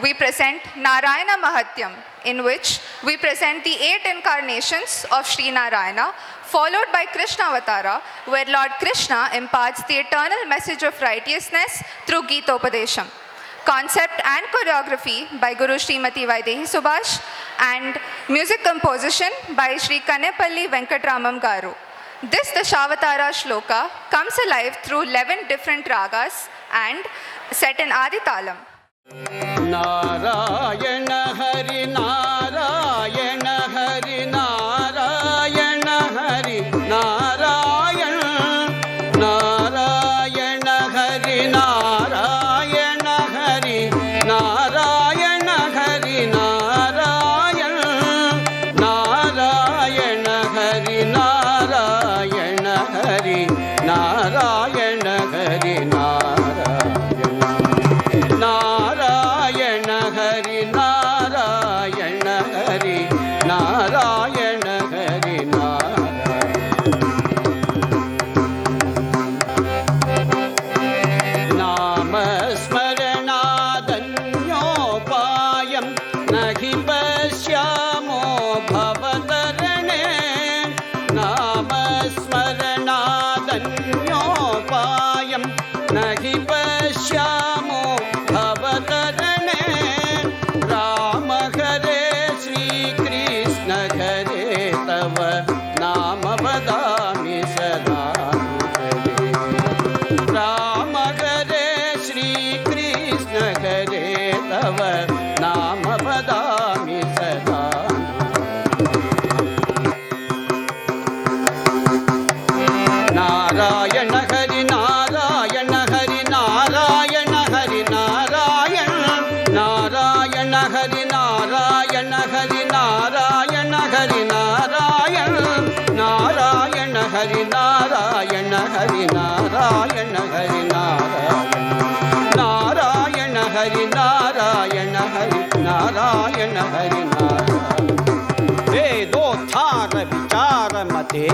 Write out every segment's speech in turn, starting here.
we present Narayana Mahatyam, in which we present the 8 incarnations of Sri Narayana, followed by Krishna Avatara, where Lord Krishna imparts the eternal message of righteousness through Gita-upadesham. Concept and choreography by Guru Srimati Vaidehi Subhash, and music composition by Sri Kanepalli Venkatramam Garu. This Dashavatara Shloka comes alive through 11 different ragas and set in Adi Talam. Narayana Hari Narayana Hari Narayana Hari Narayana Narayana Hari Narayana Hari Narayana Hari Narayana Narayana Hari Narayana Hari Narayana Hari Narayana Hari Narayana Hari Narayana Hari Namasmaranadanyopayam nahi pashyamo bhavatarane Namasmaranadanyopayam nahi pashyamo भवतरणे Ram हरे श्री कृष्ण हरे तव नाम वदामि सदा राम हरे श्री कृष्ण हरे तव नाम वदामि सदा नारायण हरि नारायण हरि नारायण हरि नारायण नारायण हरि नारायण हरि नारायण हरि नारायण नारायण हरि नारायण हरि नारायण हरि नारायण हरि नारायण हरि नारायण हरि वेदोत्थार विचार मते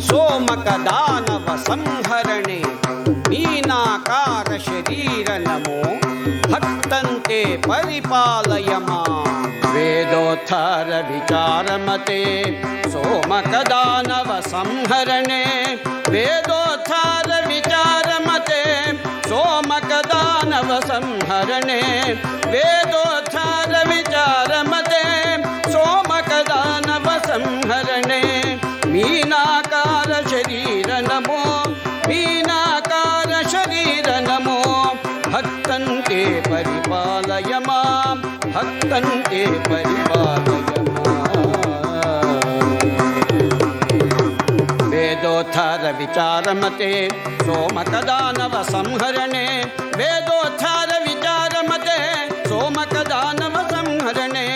सोमकदानव संहरणे मीनाकार शरीर नमो भक्तन्ते परिपालय मां वेदोत्थार विचार मते सोमकदानव संहरणे वेदोत्थार विचार मते सोमकदानव संहरणे वेदोत्थार विचार मते सोमकदानव संहरणे मीनाकार शरीर नमो मीनाकार शरीर नमो भक्तन्ते परिपालय मां भक्तन्ते परिपालय मां वेदोत्थार विचारमते सोमकदानव संहरणे वेदोत्थार विचारमते सोमकदानव संहरणे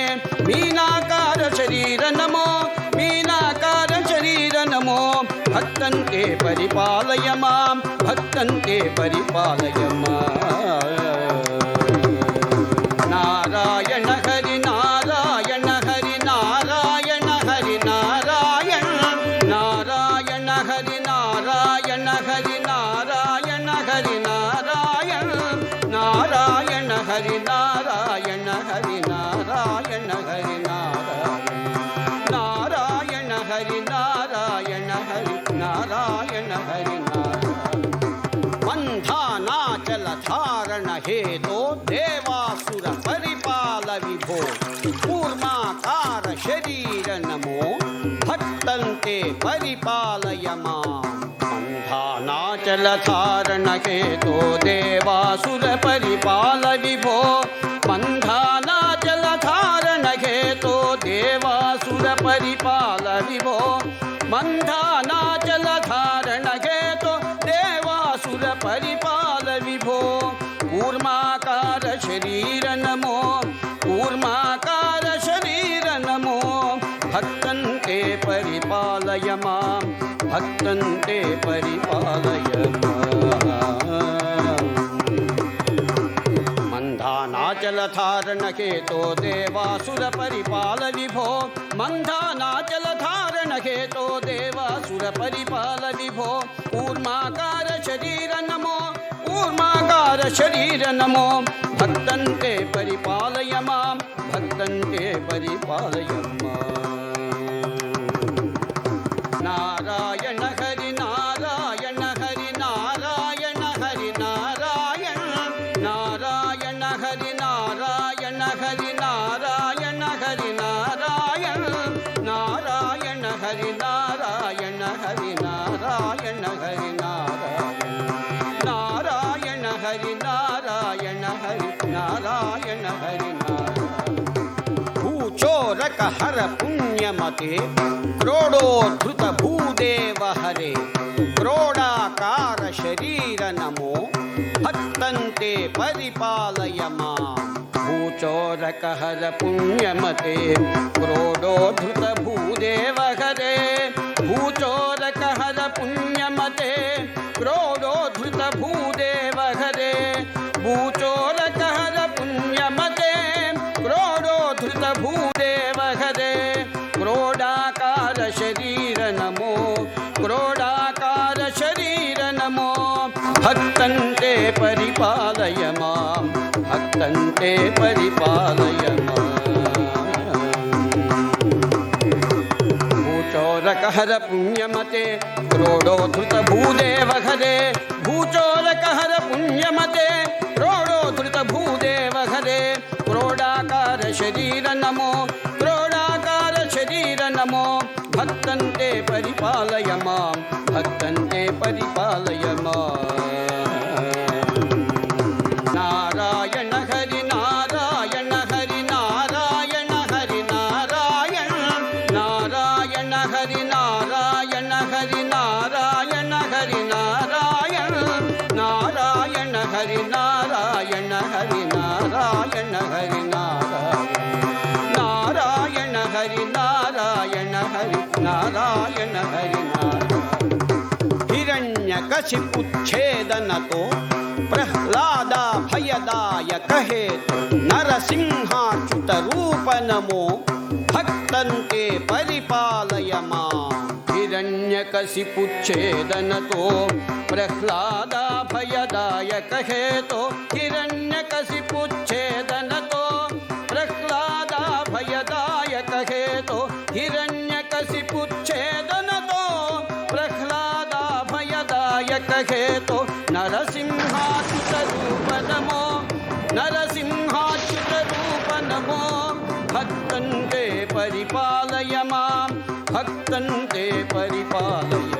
मीनाकार शरीर नमो मीनाकार शरीर नमो भक्तन्ते परिपालय मां भक्तन्ते परिपालय मां नारायण हरि नारायण हरि नारायण हरि नारायण नारायण हरि नारायण हरि नारायण हरि नारायण नारायण हरि नारायण हरि नारायण हरि नारायण हरि नारायण हरि नारायण हरि मंधानाचल धारण हेतो देवासुर परिपाल विभो कूर्माकार शरीर नमो भक्तन्ते परिपालय मां मंधानाचल धारण हेतो देवासुर परिपाल विभो मंधानाचल धारण हेतो देवासुर परिपाल विभो मंधानाचल धारण हेतो देवासुर परिपाल विभो कूर्माकार शरीर नमो कूर्माकार शरीर नमो भक्तन्ते परिपालय मां भक्तन्ते परिपालय मंधानाचल धारण हेतो देवासुर परिपाल विभो मंधानाचल धारण हेतो देवासुर परिपाल विभो कूर्माकार शरीर नमो कूर्माकार शरीर नमो भक्तन्ते परिपालय భక్తంతే పరిపాలయమ్మ నారాయణ హరి నారాయణ హరి నారాయణ హరి నారాయణ నారాయణ హరి నారాయణ హరి నారాయణ హరి నారాయణ నారాయణ హరి నారాయణ హరి నారాయణ హరి నారాయణ నారాయణ హరి నారాయణ హరి నారాయణ హరి నారాయణ భూచోరక హర పుణ్యమతే క్రోడోద్ధృత భూదేవ హరే క్రోడాకార శరీర నమో భక్తంతే పరిపాలయ మాం భూచోరక హర పుణ్యమతే క్రోడోద్ధృత భూదేవ హరే భూచోరక హర పుణ్యమతే క్రోడోద్ధృత భూదేవ హరే భూచోరక హర పుణ్యమతే క్రోడోద్ధృత భూదేవ హరే క్రోడాకార శరీర నమో క్రోడాకార శరీర నమో భక్తంతే పరిపాలయ మాం భక్తంతే పరిపాలయ భూచోరక హర పుణ్యమతే క్రోడోద్ధృత భూదేవ హరే భూచోరక హర పుణ్యమతే క్రోడోద్ధృత భూదేవ హరే క్రోడాకార శరీర నమో క్రోడాకార శరీర నమో భక్తంతే పరిపాలయ మాం భక్తంతే పరిపాలయ నారాయణ హరి నారాయణ హరి నారాయణ హరి నారాయణ నారాయణ హరి నారాయణ హరి నారాయణ హరి నారాయణ నారాయణ హరి నారాయణ హరి నారాయణ హరి నారాయణ హరి నారాయణ హరి నారాయణ హరి హిరణ్యకశిపుచ్ఛేదనతో ప్రహ్లాద భయదాయక హేతు నరసింహాచ్యుత రూప నమో భక్తంతే పరిపాలయ మాం హిరణ్యకశిపుచ్ఛేదనతో ప్రహ్లాద భయదాయక హేతు హిరణ్యకశిపుచ్ఛేదనతో ప్రహ్లాద భయదాయక హేతు హిరణ్యకశిపుచ్ఛేదనతో ప్రహ్లాద భయదాయక హేతు నరసింహాచ్యుత రూప నమో నరసింహాచ్యుత రూప నమో భక్తంతే పరిపాలయ మాం భక్తంతే పరిపాలయ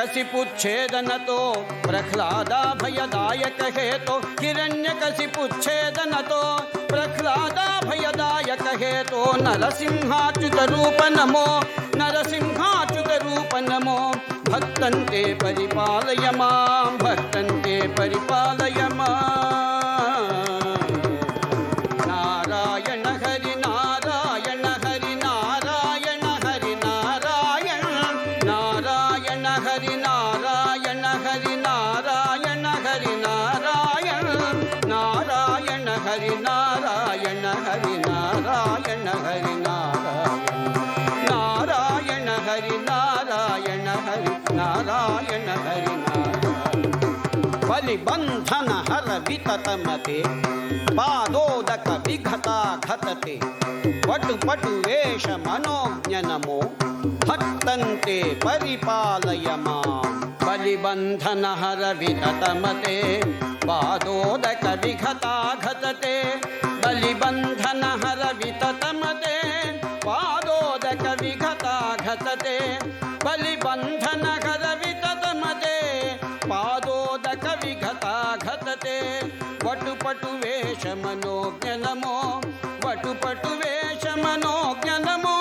హిరణ్యకశిపుచ్ఛేదనతో ప్రహ్లాద భయదాయక హేతు హిరణ్యకశిపుచ్ఛేదనతో ప్రహ్లాద భయదాయక హేతు నరసింహాచ్యుత రూప నమో నరసింహాచ్యుత రూప నమో భక్తంతే పరిపాలయ మాం భక్తంతే పరిపాలయ నారాయణ హరి నారాయణ హరి నారాయణ హరి నారాయణ నారాయణ హరి నారాయణ హరి నారాయణ హరి నారాయణ నారాయణ హరి నారాయణ హరి నారాయణ హరి నారాయణ హరి నారాయణ హరి నారాయణ హరి బలిబంధన హర వితతమతే పాదోదక విఘతా ఘతతే పటు పటు వేష మనోజ్ఞ నమో భక్తంతే పరిపాలయ మాం బలిబంధన హర వితతమతే పాదోదక విఘతా ఘతతే బలిబంధన హర వితతమతే పాదోదక విఘతా ఘతతే బలిబంధన హర వితతమతే పాదోదక విఘతా ఘతతే వటు పటు వేష మనోజ్ఞ నమో వటు పటు వేష మనోజ్ఞ నమో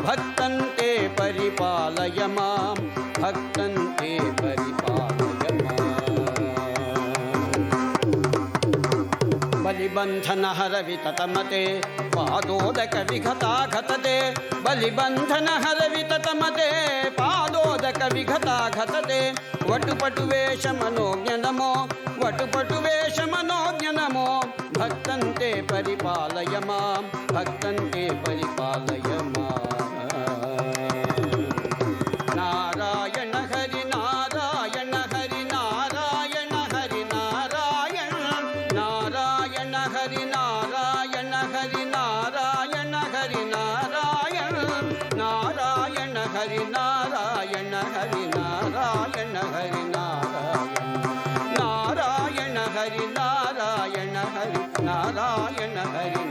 భక్తంతే పరిపాలయ మాం భక్తంతే పరిపాలయ బలిబంధన హర వితతమతే పాదోదక విఘతా ఘతతే బలిబంధన హర వితతమతే పాదోదక విఘతా ఘతతే వటు పటు వేష మనోజ్ఞ నమో వటు పటు వేష మనోజ్ఞ నమో భక్తంతే పరిపాలయ మాం భక్తంతే పరిపాలయ నారాయణ హరి నారాయణ హరి నారాయణ హరి నారాయణ హరి నారాయణ హరి నారాయణ హరి నారాయణ హరి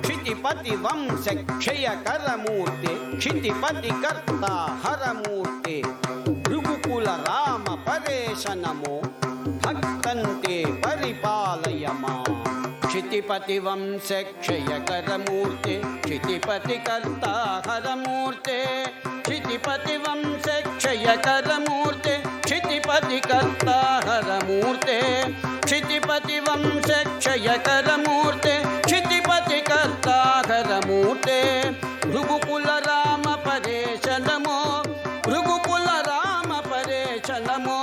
క్షితిపతి వంశ క్షయకరమూర్తి క్షితిపతి కర్త హరమూర్తి భృగుకుల రామ పరేశ నమో భక్తంతే పరిపాలయ మాం క్షితిపతి వంశ క్షయకరమూర్తి క్షితిపతి కర్త హరమూర్తి క్షితిపతి వంశ క్షయకరమూర్తి క్షితిపతి కర్త హరమూర్తి క్షితిపతి వంశ క్షయకరమూర్తి క్షితిపతి కర్త హరమూర్తి భృగుకుల రామ పరేశ నమో భృగుకుల రామ పరేశ నమో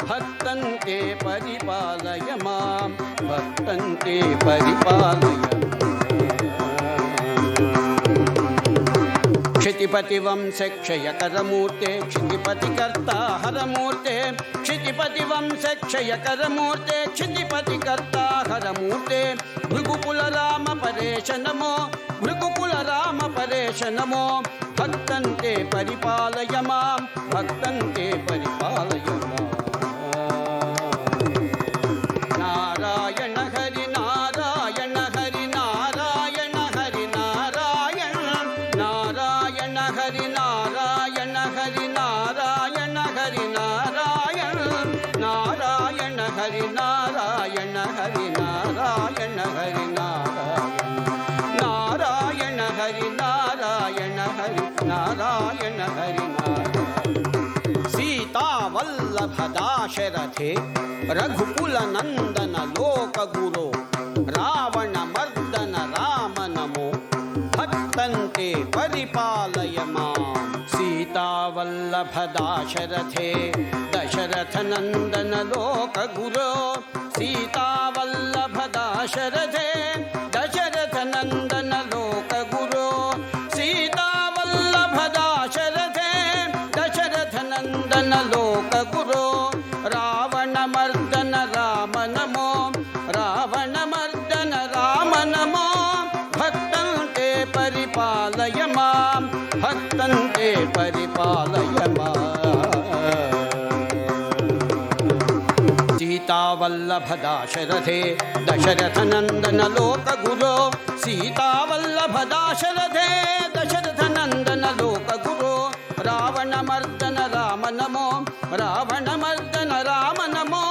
భక్తంతే పరిపాలయ మాం భక్తంతే పరిపాలయ క్షితిపతి వంశ క్షయకరమూర్తే క్షితిపతి కర్త హరమూర్తే క్షితిపతి వంశ క్షయకరమూర్తే క్షితిపతి కర్త హరమూర్తే భృగుకుల రామ పరేశ నమో భృగుకుల రామ పరేశ నమో భక్తంతే పరిపాలయ మాం భక్తంతే పరిపాలయ మాం నారాయణ హరి నారాయణ హరి నారాయణ హరి నారాయణ నారాయణ హరి నారాయణ హరి నారాయణ హరి నారాయణ నారాయణ హరి నారాయణ హరి నారాయణ హరి నారాయణ హరి నారాయణ హరి నారాయణ హరి సీతావల్లభ దాశరథే రఘుకుల నందన లోక గురో రావణ మర్దన రామ నమో భక్తంతే పరిపాలయ మాం సీతావల్లభ దాశరథే దశరథ నందన లోక గురో సీతావల్లభ దాశరథే దశరథ నందన లోక గురో సీతావల్లభ దాశరథే దశరథ నందన లోక గురో రావణ మర్దన రామ నమో రావణ మర్దన రామ నమో భక్తంతే పరిపాలయ మాం భక్తంతే పరిపాలయ మాం సీతావల్లభ దాశరథే దశరథ నందన లోక గురో సీతావల్లభ దాశరథే దశరథ నందన లోక గురో రావణ మర్దన రామ నమో రావణ మర్దన రామ నమో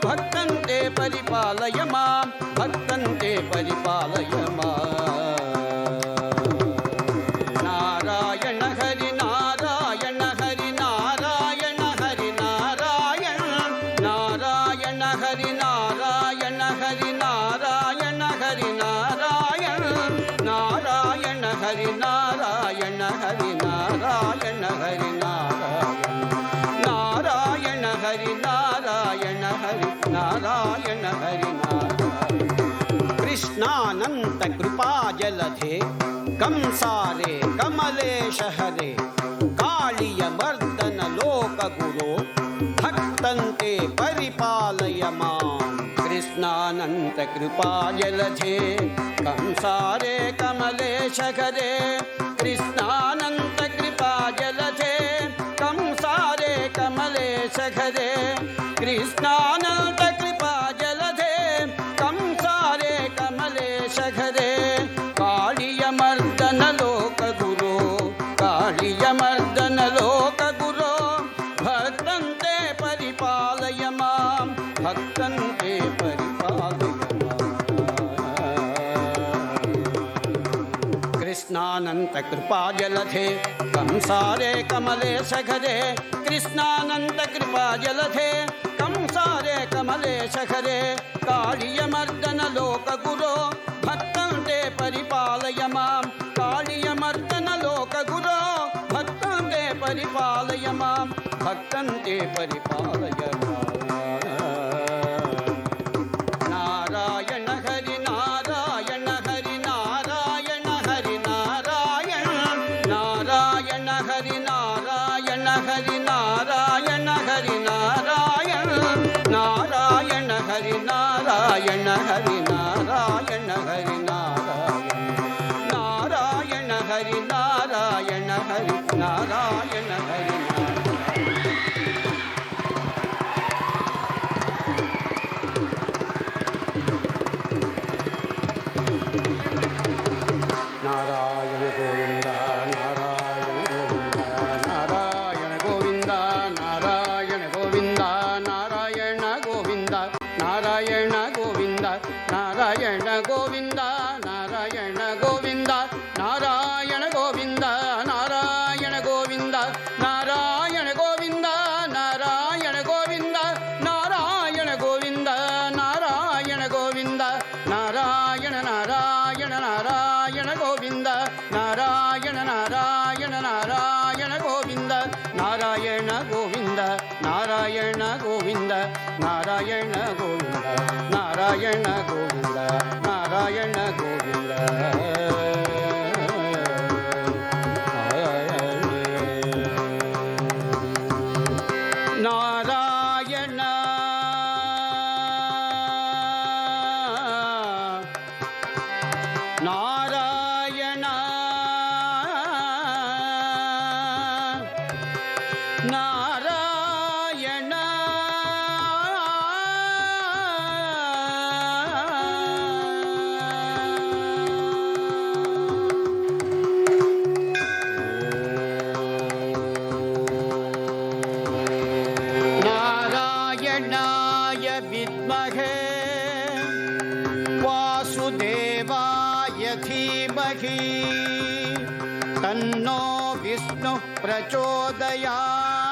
భక్తంతే పరిపాలయ మాం భక్తంతే పరిపాలయ మాం నారాయణ హరి నారాయణ హరి నారాయణ హరి నారాయణ నారాయణ హరి నారాయణ హరి నారాయణ హరి నారాయణ నారాయణ హరి నారాయణ హరి నారాయణ హరి నారాయణ హరి నారాయణ హరి నారాయణ హరి కృష్ణానంత కృపాజలధే కంసారే కమలేశ హరే కాళియ మర్దన లోక గురో భక్తంతే పరిపాలయ మాం కృష్ణానంత కృపాజలధే కంసారే కమలేశ హరే కృష్ణానంత కృపాజలధే కంసారే కమలేశ హరే కృష్ణానంత కృపాజలధే కంసారే కమలేశ హరే కాళియ మర్దన లోక గురో కాళియ మర్దన లోక గురో భక్తంతే పరిపాలయ మాం భక్తంతే పరిపాలయ కృష్ణానంత కృపాజలధే కంసారే కమలేశ హరే కృష్ణానంత కృపాజలధే కంసారే కమలేశ హరే కాళియ మర్దన లోక గురో భక్తంతే పరిపాలయ మాం కాళియ మర్దన లోక గురో భక్తంతే పరిపాలయ మాం భక్తంతే పరిపాలయ నారాయణ హరి నారాయణ హరి నారాయణ హరి నారాయణ నారాయణ హరి నారాయణ హరి నారాయణ హరి నారాయణ నారాయణ హరి నారాయణ హరి నారాయణ హరి నారాయణ హరి నారాయణ హరి నారాయణ హరి ಗೋವಿಂದ ನಾರಾಯಣ ಗೋವಿಂದ ನಾರಾಯಣ ಗೋವಿಂದ ನಾರಾಯಣ ಗೋವಿಂದ ನಾರಾಯಣ ಗೋವಿಂದ ನಾರಾಯಣ ಗೋವಿಂದ ನಾರಾಯಣ ಗೋವಿಂದ ನಾರಾಯಣ ಗೋವಿಂದ ನಾರಾಯಣ ಗೋವಿಂದ ನಾರಾಯಣ ಗೋವಿಂದ ನಾರಾಯಣ ನಾರಾಯಣ ನಾರಾಯಣ ಗೋವಿಂದ ನಾರಾಯಣ ನಾರಾಯಣ ನಾರಾಯಣ ಗೋವಿಂದ ನಾರಾಯಣ ಗೋವಿಂದ ನಾರಾಯಣ ಗೋವಿಂದ ನಾರಾಯಣ ಗೋವಿಂದ ನಾರಾಯಣ ಗೋವಿಂದ ನಾರಾಯಣ ಗೋವಿಂದ ನಾರಾಯಣ ನಾರಾಯಣ ನಾರಾಯಣ ನಾರಾಯಣಾಯ ವಿದ್ಮಹೇ ವಾಸುದೇವಾಯ ಧೀಮಹಿ ತನ್ನೋ ವಿಷ್ಣು ಪ್ರಚೋದಯಾತ್.